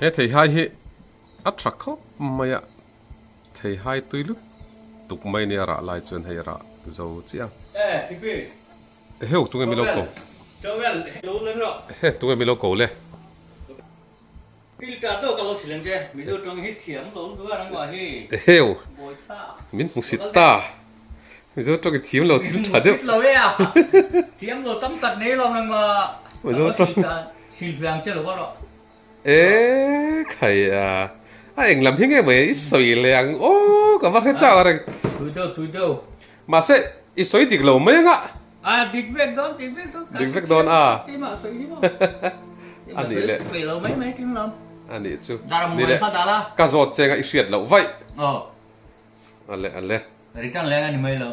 he thei hai hi a thrak khop maya thei hai tuilu tuk mai ni ara lai chuan hei ra zo chiang pipi heu tu nge mi lo ko chovel lo le ro he tu nge mi lo ko le til ta to ka lo silen je mi do tong hi thiam lo du rang wa hi heu boi ta min mu sit ta mi zo to ke thiam lo thil tha de lo ya thiam lo tam tat nei lo nang ma Ôi dồi ôi. sil phang che lo ba ro ê khai à anh làm thế nghe mấy sợi lẹng ô cả vắt hết trào rồi tu do mà sẽ ít sợi địch lẩu mấy ngạ dik vek don Dik vek don, à. ti ma so hi mo Anh đi lẹ. pe lo mấy tiếng lắm anh ấy chú daram đi mo lẹ fa dala cá giọt chè ngay xiết lẩu vậy anh lẹ return le ani mai lo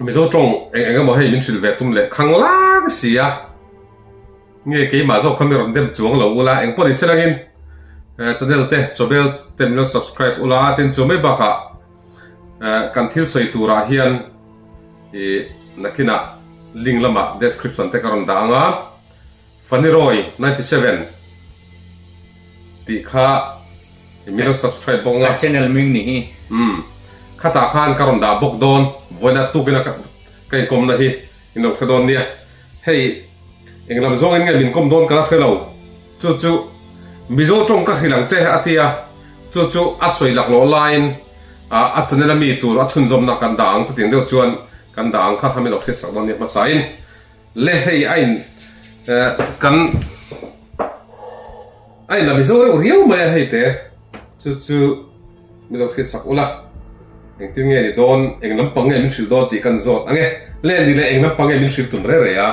mình zo trông anh cái mà hay mình chịu về tum lẹ khăng lá cái gì à nghe cái mà zo camera đem chuông lẩu là anh có đi xem anh channel te chobel tem lo subscribe ula ten chome baka kan thil soi tura hian e nakina link lama description te karon da anga Faniroy 97 ti kha mi lo subscribe bonga channel ming ni khata khan karon da bok don voina tukina kai kom na hi ino khadon nia hey englam zong en nge min kom don kala khelo chu chu mizo trong các hilang che atia chu chu asoi lak lo line a channel mi tur a chun zom na kan dang chu ting deuh chuan kan dang kha khami lok thesa don ni ma sain le hei ain kan ai la mizo ro riau ma hei te chu chu mi lok thesa ula eng tin nge ni don eng lam pang nge min sil don ti kan zot ange le ni le eng lam pang nge min sil tum re re ya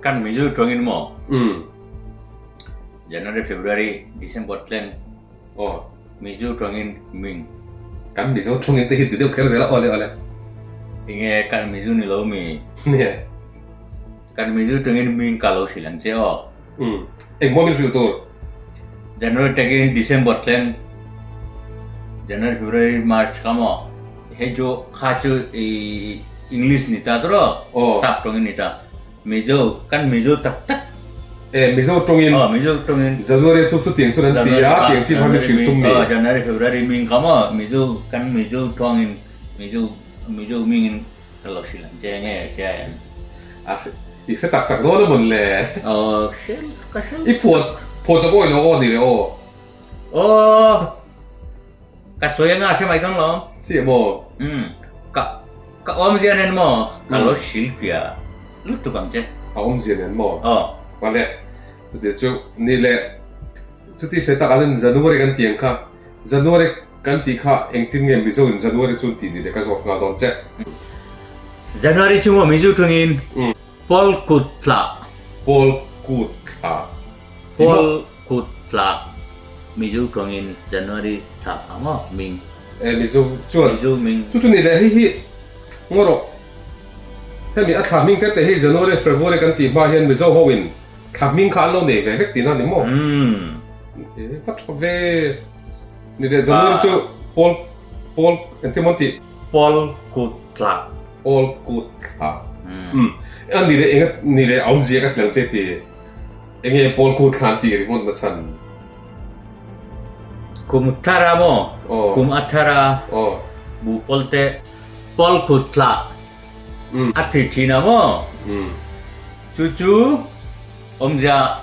kan mi ju trong in mo January, February, December plan. oh Mi ju trong in mình. kan mizo trong en te hi ti deuh kher zela ole Inge kan mi ju ni lo mi. nè Kan mi ju trong in mình ka lo silang che o. eng mo min sil tur January tagi December plan. January, February, March kamo. He jo kha chu English ni ta tro. Oh. Sap trong in ni ta. Mi ju kan mi ju tak tak. mizo trong in Mi ju trong in. January chu chu tiếng chu nan ti a tiếng chi phami sil tum ni January, February mình kamo. Mi ju kan mi ju trong in. Mi ju mình ka lo silang che nge che. a ti khe tak tak do na mon le Shell, kasel. i pho cha boy lo o ni le o Kasoy nga siya may kang lo. chi mo Ka om siya rin mo. Kalo Sylvia. Luto bang siya? a om zien en mo Oh. wa le tu ti chu ni le tu ti se ta kan January kan tiang kha January kan ti kha eng tin nge mizo in January chu ti ni le ka zot nga don che January chung mo mizu tungin. Paul Kutla. Paul Kut a Paul Kutla. Mizu tungin January ta mo ming. mizo chuan Mizu ming. chu ni le hi ngoro he mi a thaming te hi January February kan ti ba hian mizo hoin thaming kha lo ne ve vek ti na ni mo phát về ni de January chu Paul entimonti Paul Kutla. Paul Kut ha an ni de aum zia ka tlang che ti enge Paul Kut khan ti ri mon na chan Kum tara mo. Oh. Kum atara. oh Bu polte. Paul Kutla. Ati China mo. Cucu om ja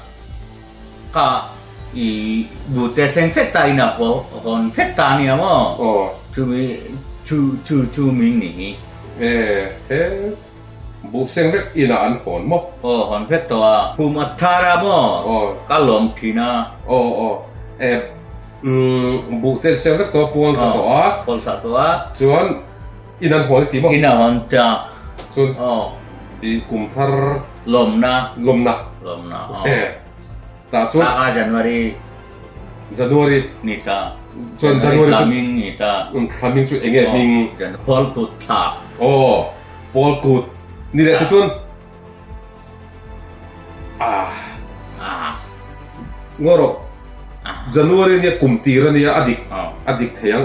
ka I bu desinfecta ina po hon fecta ni mo oh chu ming ni bu seng vek ina an hon mo hon fecta kumatara mo oh kalom thina oh bu te seng vek to puan sa to a pol sa to a chuan inan hon ti mo ina hon ta chuan i kum thar lom na lom na ta chuan ta January January ni ta chuan January chu ming ni ta khaming chu enge ming Paul Kutla Paul Kut ni le chuan ngoro January ni kum tira ni adik theyang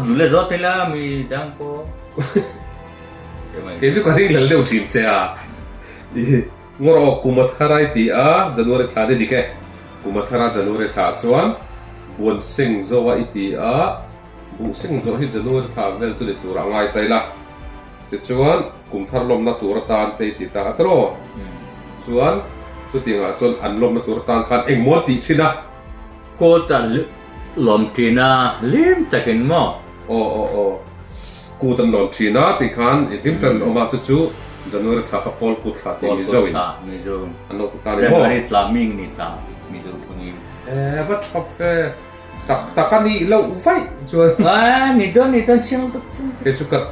dule zo tela mi dang po ke chu kari lal deu thin che ngoro kumatharai ti a January thla de dike kumathara January thla chuan buan sing zo wa iti a bu sing zo hi January thla vel chu le tur angai taila ti chuan kumthar lom na tur tan te ti ta atro chuan chu tinga chuan an lom na tur tan khan engmol ti thina cô ta lom tina lim takin mo o ku tan lom thina ti khan i him tan oma chu January thla ka pol ku thla ti mi zo in mi zo an lo ta ni mo January tla ming ni ta mi zo thungin bắt chọc phê ta can đi lâu vậy chuan ni don ching cái chú cật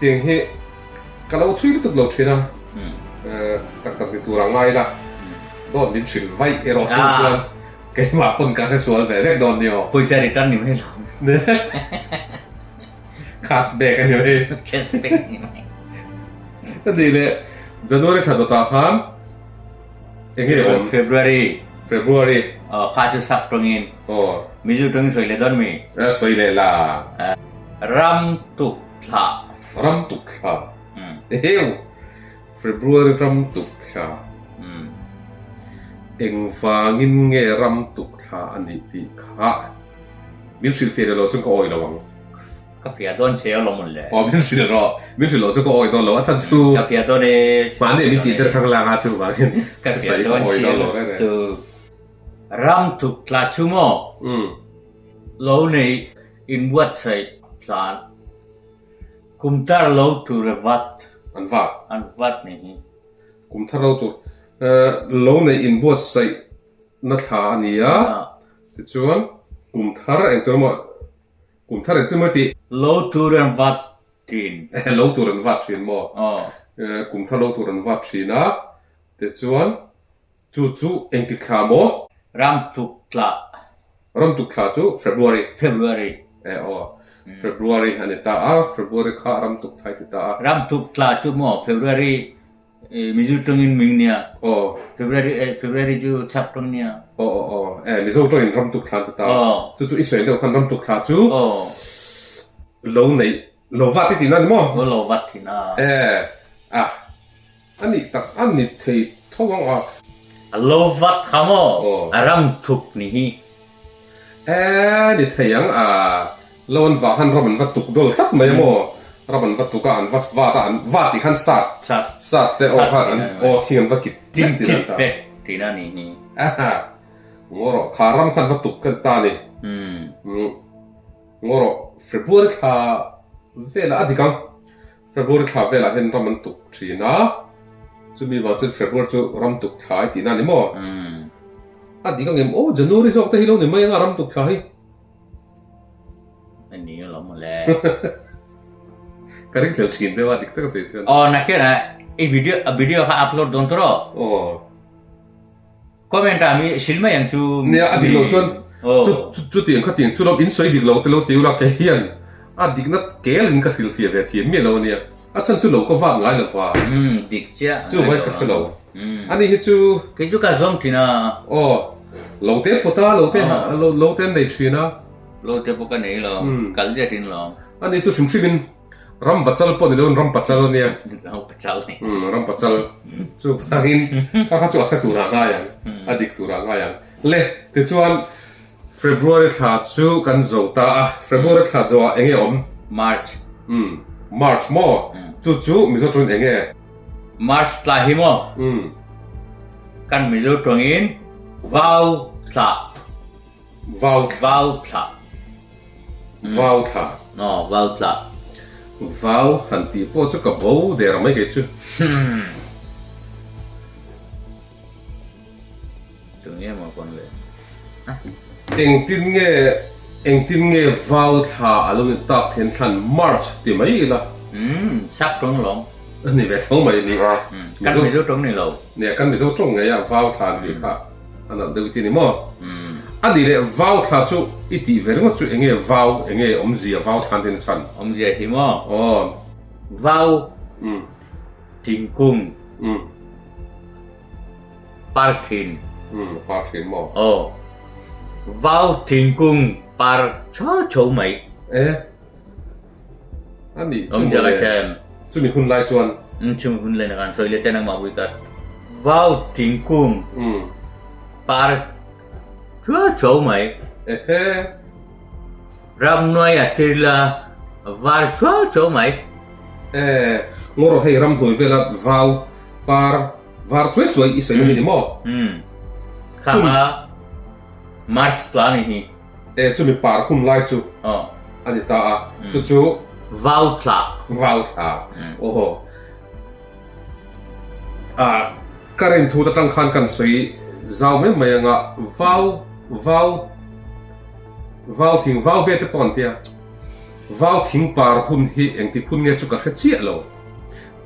tiếng hệ cái lâu chui được lâu chuyện à tắc tắc đi tu ra ngay là đòn đến chuyện vậy cái rồi chuan cái mà con cá cái xuân về vét đòn nhiều poi sa return ni me lo cashback anh ấy cashback ni cái gì đấy January thật ta khan anh ấy on February kha chu sak tongin mi zu tong soi le don mi soi le là ram tu tha ram tuk kha heo February ram tuk kha eng vangin nge ram tuk kha ani ti kha min sil fe lo chung ko oi lawang ka fia don che lo mun le min sil lo chung ko oi don lo chan chu ka fia don e ma ne mi ti ter khang la nga chu ba hin ka fia don che tu ram tu tla chu mo lo nei in buat sai tla kumtar lo tu revat an vat ni kum thar lo tu lo nei in buat sai na tha ania ti chuan kum thar eng tur mo kum thar eng tur mo ti lo tu ren vat tin lo tur an vat thin mo kum thar lo tur an vat thina ti chuan chu eng ti kha mo ram tu tla chu February February ani ta February kha ram tuk thai ti ta ram tu tla chu mo February mi zu tongin ming nia February ju chap tong nia mi zo tong in ram tuk thla ta chu Israel de khan ram tuk thla chu lo nei lo va ti na mo lo vat thi na ani thei thowang lo vat khamo ram thuk ni hi ni theyang lawan va han raman va tuk dol thak mai mo raman va tuka an vas va ta an va ti khan sat te o khan an o thiam va kit tin ta ti na ni ni ngoro kharam khan va tuk kan ta ni ngoro February kha vela adikang February kha vela hen raman tuk thina chu mi ba chu February chu ram tuk thai ti na ni mo adikang em January sok ta hilo ni mai ram tuk thai anh nhớ lắm mà lẽ cái đấy kiểu chuyện đấy mà đích tất cả sự chuyện na kia na video ka upload don tro comment ami silma yang chu nè anh đi lâu chuan chu tiền khát tiền chu lâu in soi đích lâu tới lâu tiêu là cái hiền đích nó kéo lên cái hiểu phía về thiệt miệt lâu nè chân chu lâu có vàng ngay được vào đích chia chu vậy cái lâu anh đi chu cái chu cả zong thì na lâu tết pota lâu tết này chuyện na lo te po ka nei lo kal je tin lo ani chu sim thrin ram vachal po ni don ram pachal ni ram pachal ni ram pachal chu phangin ka chu ka tura nga yang adik tura nga yang le te chuan February tha chu kan zo ta February tha zo enge om March mo chu mi zo tron enge March tla hi mo kan mi zo tron in vào tla vào thả vào tla vào hẳn tí po cho cả bố để làm mấy cái chứ tưởng nghe mà còn lệ anh tin nghe vào thả alo tạc thiên thần March thì mấy là sắp trống lắm này về thấu mày nè căn bị rốt trống này lâu nè căn bị rốt trống này à vào thả thì cả anh làm được tin mà anh đi lên vào thả chú ít đi về nó chú anh nghe vào gì vào thả thiên thần ông gì thì mà vào thiên cung parkin parkin mà vào thiên cung par chỗ mấy anh đi ông giờ là xem chú mình hun lai chuan chung hun lên là soi lên tên ang mau ikat vào tiếng cung par chúa chỗ mày ram nói thì là var chúa chỗ mày ngoro hay ram hnoi vela vào par var chuối isoi ni mo khama mars tla ni chu mi par hun lai chu ani ta chu vào tla oho karen thu ta tang khan kan soi zau me mai nga vào thing vào bê te pon tia vào thing par hun hi eng ti phun nge chu ka chia lo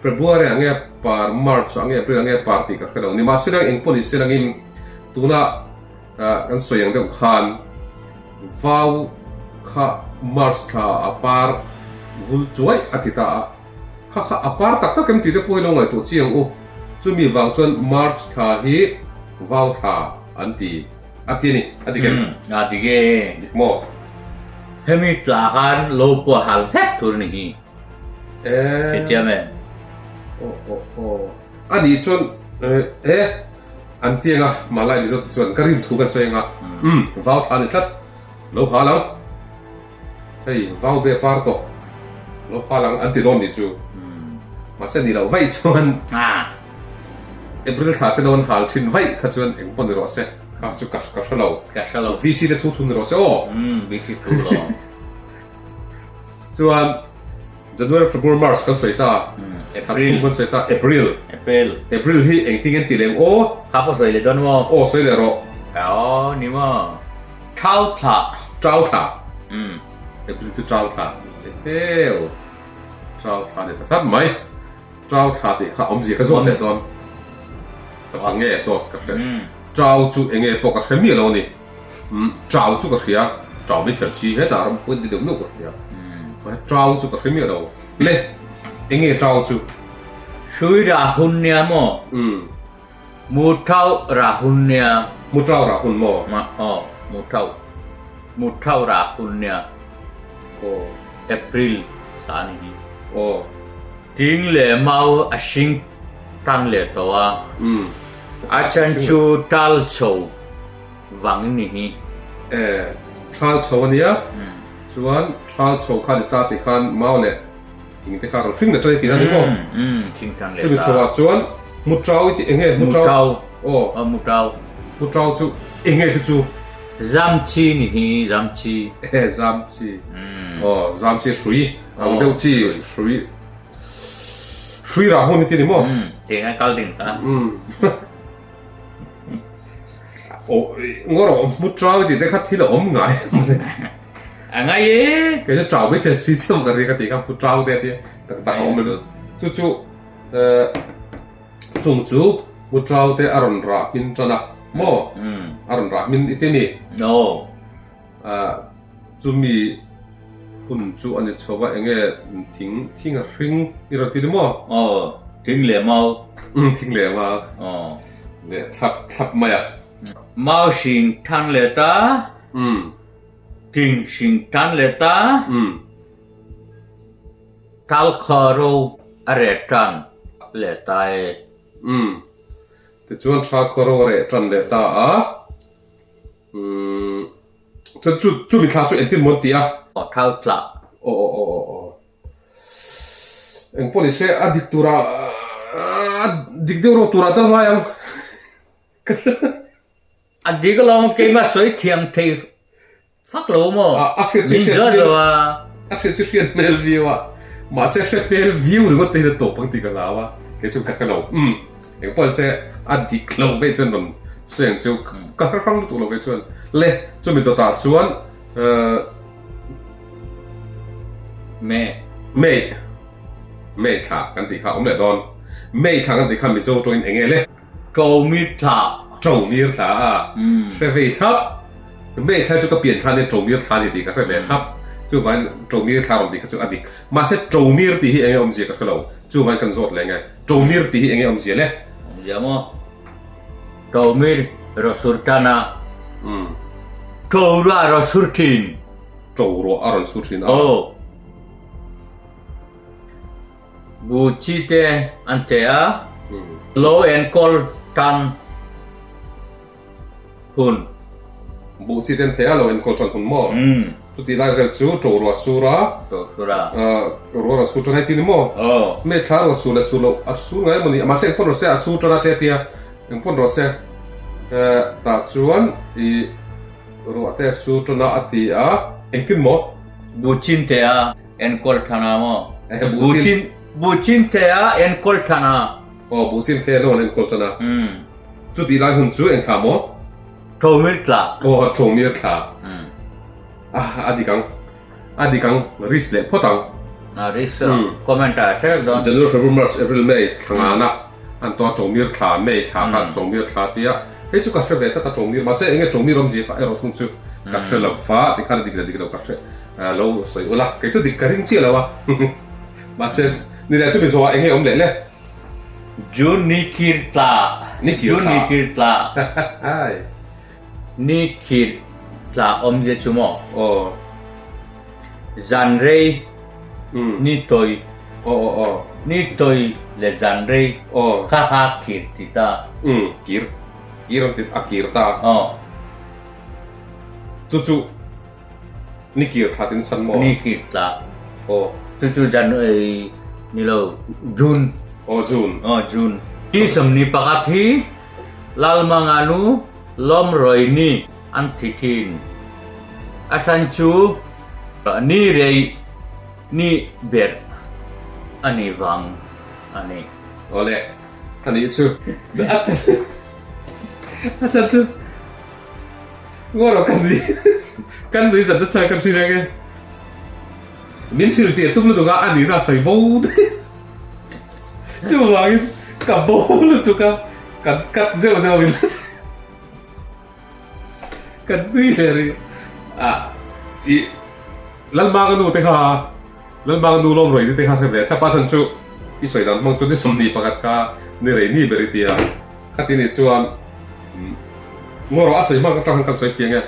February ange par March ange April ange party ka khelo ni ma sira eng poli sira ngin tuna kan soyang de khan vào kha March kha apar vul chuai atita kha apar tak tak kem ti te poilo ngai to chiang u chumi vào chuan March kha hi vào tha anti atini adigen adige mo hemi tla khan lo po hal set tur ni Ketiame ani chon antianga malai bizot chuan karim thu kan soinga vào tha ni tlat lo halang hei vào be parto lo halang anti don ni chu ma se ni lo vai chuan April tha te don hal thin vai kha chuan eng pon ro se ka chu ka lo vc de thu thun ro se vc thu lo chuan January February March kan soita April kan soita April hi eng tingen tileng khá có soi le don mo soi le ro ni mo trao tha April chu trao tha trao tha ne ta mai trao tha ti kha om ji ka zo le don ta nge to ka hre trao chu enge po ka hre mi lo ni trao chu ka hria trao mi chal chi he ta ram pun di dum no ka hria trao chu ka hre mi lo le enge trao chu sui ra hun nia mo mu thau ra hun nia mu trao ra hun mo ma mu thau ra hun nia April sa ni ting le mau a sing tang le to a chan chu tal chou wang ni hi trao chou nia chuan trao chou kha ta ti khan mau le thing te kha ro fing na trai ti na ni mo thing tang le chu mi chawa chuan mu trao ti enge mu trao mu trao chu enge chu zam chi ni hi zam chi zam chi shui ang deu chi shui ra hun ti ni mo te nga kal ding ta ngoro mu trao ti te kha thi lo om ngai ngai ye cái trao với chơi xí xíu cái gì cái gì không trao đấy thì ta không được chú chung chú một trao thế aron ra min cho na mo aron ra min ít ni chú mi hun chú anh cho vợ nghe thính thính ring đi rồi thì đúng mo thính lẻ mau để thắp mày à mau xin thang lẻ ta ting sing tan le ta tal kharo are tan le ta te chuan tha kharo are tan le ta chu mi thla chu entin mon ti thau tla eng police adiktura dikdeuro tura tal mayang adigalong ke ma soi thiam thei phát lỗ mà mình rớt rồi after you see mail view mà sẽ mail view rồi có thể là tổ bằng tiếng nào cái chung các cái nào em có sẽ addict lâu về chân mình xuyên chung các cái phong tụ lâu về chân lệ cho mình tạo chuan mẹ thả cái gì khác ông lại đòn mẹ thả cái gì khác mình做做anh nghe lệ trâu mi thả sẽ về thấp mẹ thay cho cái biển thang này trâu miêu thang thì cái phải mẹ thấp chú vẫn trâu miêu thang rồi thì cái chú ăn đi mà sẽ trâu miêu thì anh em gì cái lâu chú vẫn cần dốt lại ngay trâu miêu thì anh em gì đấy dạ mà trâu miêu rồi sultana trâu ra rồi sultin trâu rồi aron sultin bu chi te ante a low and call tan hun bộ chi tên thế là in cổ tròn hồn mò tu ti lai vel chu trổ rùa su ra to sura rùa su tròn hay tin mò mẹ thà rùa su là su lo à su ngay mà ni mà sẽ con rùa sẽ à su tròn thế tia em con rùa sẽ ta chuan i rùa thế su tròn à ti à em tin mò buchin te a en kol thana mo buchin buchin te a en kol thana bộ chi thế lo em cổ tròn à tu ti lai hun chu em thà mò to mit la trồng miệt thà adi kang risle potang na ris commenta se don January February March April May thangana an to chongmir thla May thla kha chongmir thla tia he chu ka hre ta chongmir ma se enge chongmir om ji pa ero thung chu ka hre la fa ti kha dik lo ka hre lo soi ula ke chu dik karing chi lawa ma se ni da chu bi so wa enge om le le June nikirtla ai nikirtla om je chumo oh Zanrei ni toy ni toy le zanrei ha kirtita kiram tit akirta chu nikir tha tin chan mo nikirtla chu January ni lo June June ni samni pakathi lalmanganu lom roi ni antithin asanchu ni rei ni ber ani wang ani ole ani chu acha chu ngoro kan di zat cha kan thina ge min thil ti tum lu tu ga ani na soi bo chu wang ka bo lu tu ka kat zeo min kan tui heri i lan ma kan du te kha lan ma kan du lom roi te kha the ve tha pa san chu i soi dan mong chu ni somni pakat ka ni rei ni beritia khatini chuan ngoro a soi ma ka tang kan soi fianga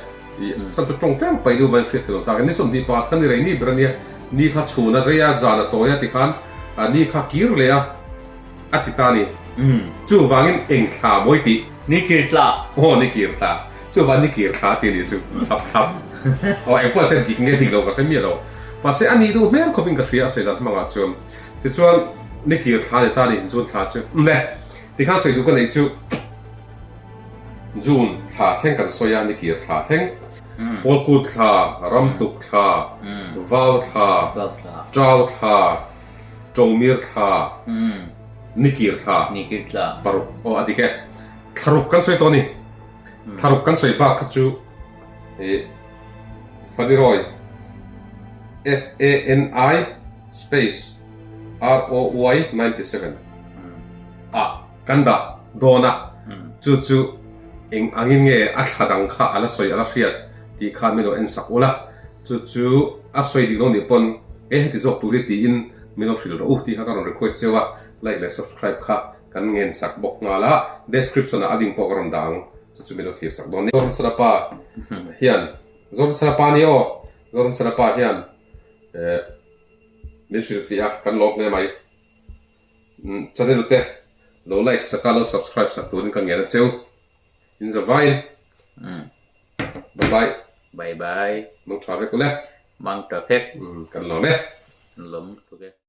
i san chu tong tang pai du ban thre thelo ta ni somni pa kan ni rei ni brania ni kha chuna reya jana toya ti khan ni kha kir le a atitani chu wangin eng tha moi ti nikirtla nikirta chu van nikirta ti ni chu thap em có sẽ dịch nghe dịch đâu cả cái miệng đâu mà sẽ ăn đi đâu mấy có bên cái phía sẽ đặt mà ngã chuông thì chuông nít kia thà thì ta đi chuông thà chứ nè thì khá soi đủ cái này chứ chuông thà thêm cái soi ăn nít kia thà thêm bol cút thà ram tuk thà vào thà trao thà trồng miệt thà nít kia thà baru adi cái tharuk kan soi to ni tharuk kan soi ba khachu Fadiroy FANI space ROY 97 kanda dona chu eng angin nge a thadang kha ala soi ala riat ti kha melo en sakula chu a soi di lo ni pon ti jok tu ri ti in melo fril ro ti ha ka request chewa like le subscribe kha kan ngen sak bok ngala description a ding program dang chu melo thir sak don ni sara pa hian zoom sarapa ni zoom sarapa hian min shil fia kan log ne mai channel te lo like sakalo subscribe sak tunin kan ngena cheu in the vine bye bye mong traffic kule mang traffic kan lo me lom